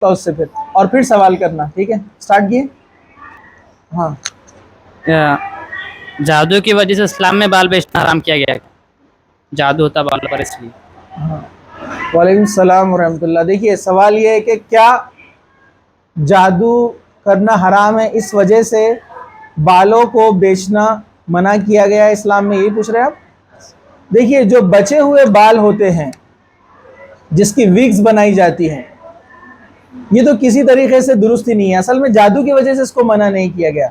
تو اس سے پھر سوال کرنا، ٹھیک ہے؟ سٹارٹ کیے؟ ہاں، جادو کی وجہ سے اسلام میں بال بیچنا حرام کیا گیا ہے، جادو ہوتا بالوں پر اس لیے۔ ہاں، وعلیکم السلام ورحمۃ اللہ۔ دیکھیے سوال یہ ہے کہ کیا جادو کرنا حرام ہے اس وجہ سے بالوں کو بیچنا منع کیا گیا ہے اسلام میں، یہی پوچھ رہے ہیں آپ؟ دیکھیے جو بچے ہوئے بال ہوتے ہیں جس کی ویگز بنائی جاتی ہیں، یہ تو کسی طریقے سے درست ہی نہیں ہے۔ اصل میں جادو کی وجہ سے اس کو منع نہیں کیا گیا،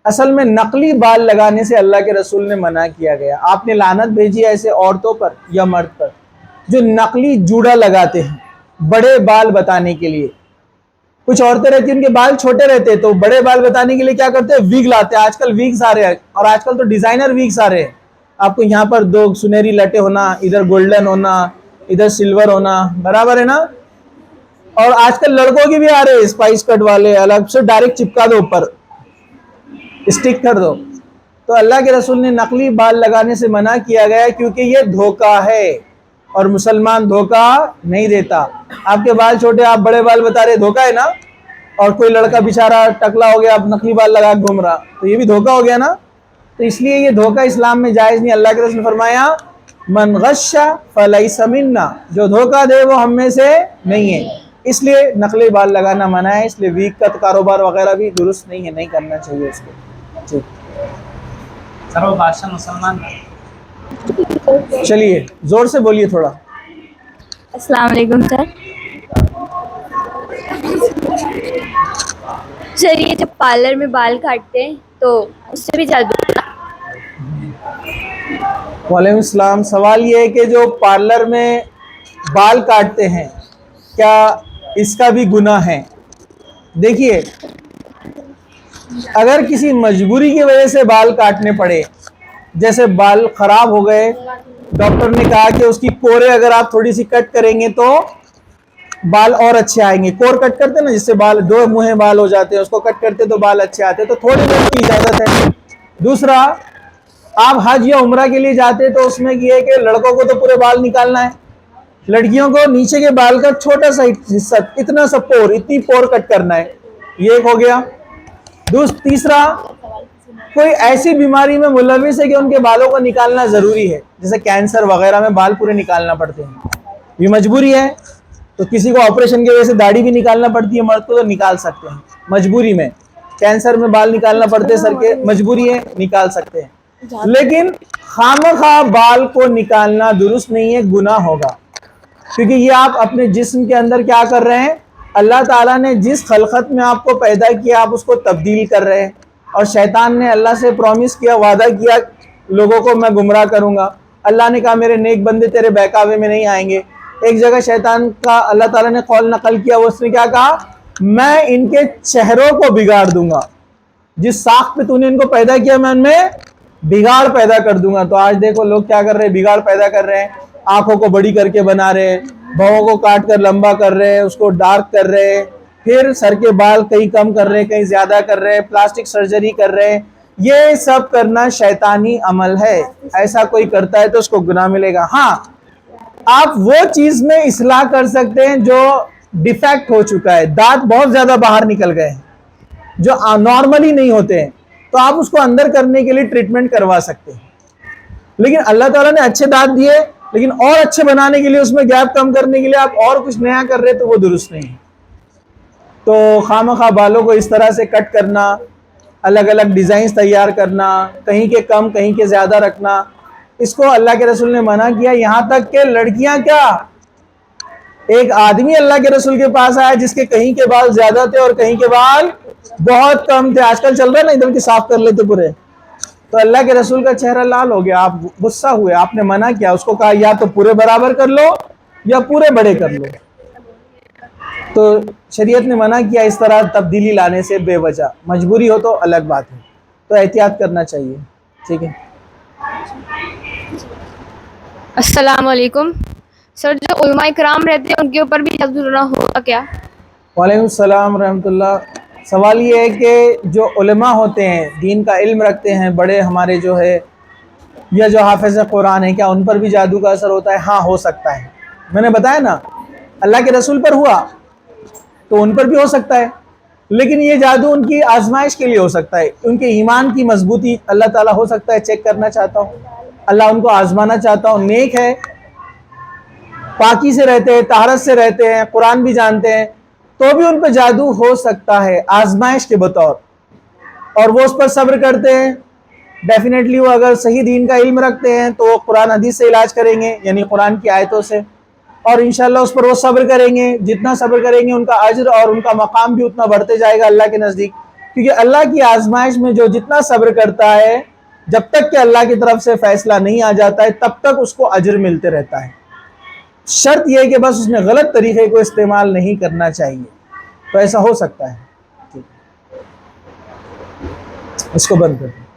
اصل میں نقلی بال لگانے سے اللہ کے رسول نے منع کیا گیا۔ آپ نے لعنت بھیجی ایسے عورتوں پر یا مرد پر جو نقلی جوڑا لگاتے ہیں بڑے بال بتانے کے لیے۔ کچھ عورتیں رہتی ہیں ان کے بال چھوٹے رہتے ہیں تو بڑے بال بتانے کے لیے کیا کرتے ہیں، ویگ لاتے ہیں۔ آج کل ویگز آ رہے ہیں، اور آج کل تو ڈیزائنر ویگز آ رہے ہیں۔ آپ کو یہاں پر دو سنہری لٹے ہونا، ادھر گولڈن ہونا، ادھر سلور ہونا، برابر ہے نا؟ اور آج کل لڑکوں کی بھی آ رہے ہیں اسپائس کٹ والے، الگ سے ڈائریکٹ چپکا دو، اوپر اسٹک کر دو۔ تو اللہ کے رسول نے نقلی بال لگانے سے منع کیا گیا ہے کیونکہ یہ دھوکہ ہے، اور مسلمان دھوکہ نہیں دیتا۔ آپ کے بال چھوٹے، آپ بڑے بال بتا رہے، دھوکہ ہے نا؟ اور کوئی لڑکا بیچارہ ٹکلا ہو گیا، اب نقلی بال لگا گھوم رہا، تو یہ بھی دھوکہ ہو گیا نا؟ تو اس لیے یہ دھوکہ اسلام میں جائز نہیں۔ اللہ کے رسول نے فرمایا من غش فلیس منا، جو دھوکہ دے وہ ہم میں سے نہیں ہے۔ اس لیے نقلی بال لگانا منع ہے، اس لیے ویگ کا کاروبار وغیرہ بھی درست نہیں ہے، نہیں کرنا چاہیے اس کو۔ سر وہ بادشاہ مسلمان چلیے زور سے بولیے تھوڑا۔ السلام علیکم سر۔ سر یہ جب پارلر میں بال کاٹتے ہیں تو اس سے بھی جادو؟ وعلیکم السلام۔ سوال یہ ہے کہ جو پارلر میں بال کاٹتے ہیں کیا اس کا بھی گناہ ہے؟ دیکھیے اگر کسی مجبوری کی وجہ سے بال کاٹنے پڑے، جیسے بال خراب ہو گئے، ڈاکٹر نے کہا کہ اس کی کوریں اگر آپ تھوڑی سی کٹ کریں گے تو بال اور اچھے آئیں گے۔ کور کٹ کرتے نا، جس سے بال دو منہیں بال ہو جاتے ہیں، اس کو کٹ کرتے تو بال اچھے آتے، تو تھوڑی بہت کی اجازت ہے۔ دوسرا، آپ حج یا عمرہ کے لیے جاتے تو اس میں یہ ہے کہ لڑکوں کو تو پورے بال نکالنا ہے، لڑکیوں کو نیچے کے بال کا چھوٹا سا حصہ، اتنا سا پور، اتنی پور کٹ کرنا ہے، یہ ایک ہو گیا۔ تیسرا، کوئی ایسی بیماری میں ملوث ہے کہ ان کے بالوں کو نکالنا ضروری ہے، جیسے کینسر وغیرہ میں بال پورے نکالنا پڑتے ہیں، یہ مجبوری ہے۔ تو کسی کو آپریشن کی وجہ سے داڑھی بھی نکالنا پڑتی ہے، مرد کو تو نکال سکتے ہیں مجبوری میں۔ کینسر میں بال نکالنا پڑتے سر کے، مجبوری ہے، نکال سکتے ہیں۔ لیکن خامخواہ بال کو نکالنا درست نہیں ہے، گناہ ہوگا، کیونکہ یہ آپ اپنے جسم کے اندر کیا کر رہے ہیں، اللہ تعالیٰ نے جس خلقت میں آپ کو پیدا کیا آپ اس کو تبدیل کر رہے ہیں، اور شیطان نے اللہ سے پرومس کیا، وعدہ کیا لوگوں کو میں گمراہ کروں گا۔ اللہ نے کہا میرے نیک بندے تیرے بہکاوے میں نہیں آئیں گے۔ ایک جگہ شیطان کا اللہ تعالیٰ نے قول نقل کیا، وہ اس نے کیا کہا، میں ان کے چہروں کو بگاڑ دوں گا، جس ساخت پہ تو نے ان کو پیدا کیا میں ان میں بگاڑ پیدا کر دوں گا۔ تو آج دیکھو لوگ کیا کر رہے ہیں، بگاڑ پیدا کر رہے ہیں، آنکھوں کو بڑی کر کے بنا رہے ہیں، بھووں کو کاٹ کر لمبا کر رہے ہیں، اس کو ڈارک کر رہے ہیں، پھر سر کے بال کہیں کم کر رہے ہیں، کہیں زیادہ کر رہے ہیں، پلاسٹک سرجری کر رہے ہیں۔ یہ سب کرنا شیطانی عمل ہے، ایسا کوئی کرتا ہے تو اس کو گناہ ملے گا۔ ہاں، آپ وہ چیز میں اصلاح کر سکتے ہیں جو ڈیفیکٹ ہو چکا ہے، دانت بہت زیادہ باہر نکل گئے ہیں جو نارملی نہیں ہوتے ہیں، تو آپ اس کو اندر کرنے کے لیے ٹریٹمنٹ کروا سکتے ہیں۔ لیکن اللہ تعالیٰ نے اچھے دانت دیے، لیکن اور اچھے بنانے کے لیے، اس میں گیپ کم کرنے کے لیے آپ اور کچھ نیا کر رہے تو وہ درست نہیں ہے۔ تو خامخواہ بالوں کو اس طرح سے کٹ کرنا، الگ الگ ڈیزائنز تیار کرنا، کہیں کے کم کہیں کے زیادہ رکھنا، اس کو اللہ کے رسول نے منع کیا۔ یہاں تک کہ لڑکیاں کیا، ایک آدمی اللہ کے رسول کے پاس آیا جس کے کہیں کے بال زیادہ تھے اور کہیں کے بال بہت کم تھے، آج کل چل رہا ہے نا ادھر کے صاف کر لیتے پورے، تو اللہ کے رسول کا چہرہ لال ہو گیا، آپ غصہ ہوئے، آپ نے منع کیا، اس کو کہا یا تو پورے برابر کر لو یا پورے بڑے کر لو۔ تو شریعت نے منع کیا اس طرح تبدیلی لانے سے بے وجہ، مجبوری ہو تو الگ بات ہے، تو احتیاط کرنا چاہیے، ٹھیک ہے؟ السلام علیکم سر، جو علماء کرام رہتے ہیں ان کے اوپر بھی جادو ٹونا ہوگا کیا؟ وعلیکم السلام ورحمۃ اللہ۔ سوال یہ ہے کہ جو علماء ہوتے ہیں، دین کا علم رکھتے ہیں، بڑے ہمارے جو ہے، یا جو حافظ قرآن ہے، کیا ان پر بھی جادو کا اثر ہوتا ہے؟ ہاں، ہو سکتا ہے، میں نے بتایا نا اللہ کے رسول پر ہوا، تو ان پر بھی ہو سکتا ہے، لیکن یہ جادو ان کی آزمائش کے لیے ہو سکتا ہے، ان کے ایمان کی مضبوطی اللہ تعالیٰ ہو سکتا ہے چیک کرنا چاہتا ہوں، اللہ ان کو آزمانا چاہتا ہوں، نیک ہے، پاکی سے رہتے ہیں، طہارت سے رہتے ہیں، قرآن بھی جانتے ہیں، تو بھی ان پہ جادو ہو سکتا ہے آزمائش کے بطور، اور وہ اس پر صبر کرتے ہیں، ڈیفینیٹلی وہ اگر صحیح دین کا علم رکھتے ہیں تو وہ قرآن حدیث سے علاج کریں گے، یعنی قرآن کی آیتوں سے، اور انشاءاللہ اس پر وہ صبر کریں گے، جتنا صبر کریں گے ان کا اجر اور ان کا مقام بھی اتنا بڑھتے جائے گا اللہ کے نزدیک، کیونکہ اللہ کی آزمائش میں جو جتنا صبر کرتا ہے جب تک کہ اللہ کی طرف سے فیصلہ نہیں آ جاتا ہے تب تک اس کو اجر ملتے رہتا ہے، شرط یہ ہے کہ بس اس نے غلط طریقے کو استعمال نہیں کرنا چاہیے، تو ایسا ہو سکتا ہے۔ اس کو بند کر دیں۔